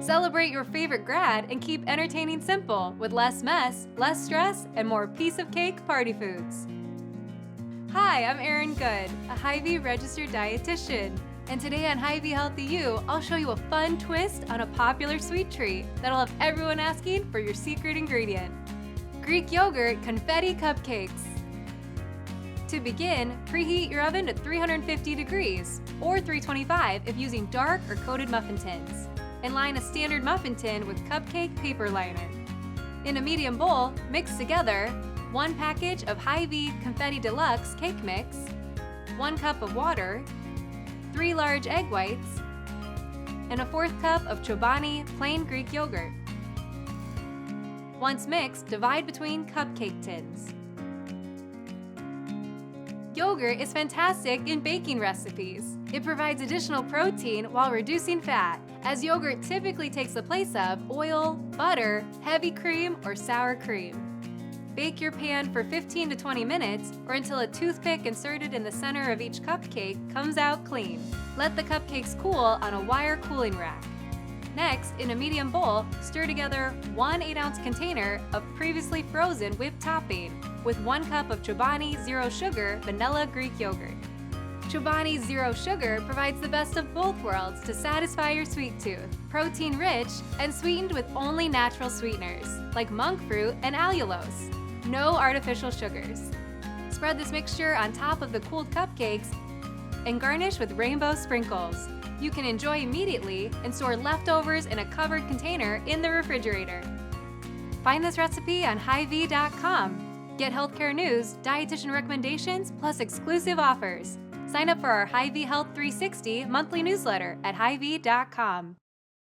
Celebrate your favorite grad and keep entertaining simple with less mess, less stress, and more piece of cake party foods. Hi, I'm Erin Good, a Hy-Vee registered dietitian. And today on Hy-Vee Healthy You, I'll show you a fun twist on a popular sweet treat that'll have everyone asking for your secret ingredient: Greek yogurt confetti cupcakes. To begin, preheat your oven to 350 degrees or 325 if using dark or coated muffin tins, and line a standard muffin tin with cupcake paper liner. In a medium bowl, mix together 1 package of Hy-Vee Confetti Deluxe cake mix, 1 cup of water, 3 large egg whites, and a 1/4 cup of Chobani plain Greek yogurt. Once mixed, divide between cupcake tins. Yogurt is fantastic in baking recipes. It provides additional protein while reducing fat, as yogurt typically takes the place of oil, butter, heavy cream, or sour cream. Bake your pan for 15 to 20 minutes or until a toothpick inserted in the center of each cupcake comes out clean. Let the cupcakes cool on a wire cooling rack. Next, in a medium bowl, stir together 1 8-ounce container of previously frozen whipped topping with 1 cup of Chobani Zero Sugar Vanilla Greek Yogurt. Chobani Zero Sugar provides the best of both worlds to satisfy your sweet tooth, protein-rich and sweetened with only natural sweeteners like monk fruit and allulose. No artificial sugars. Spread this mixture on top of the cooled cupcakes and garnish with rainbow sprinkles. You can enjoy immediately and store leftovers in a covered container in the refrigerator. Find this recipe on Hy-Vee.com. Get healthcare news, dietitian recommendations, plus exclusive offers. Sign up for our Hy-Vee Health 360 monthly newsletter at Hy-Vee.com.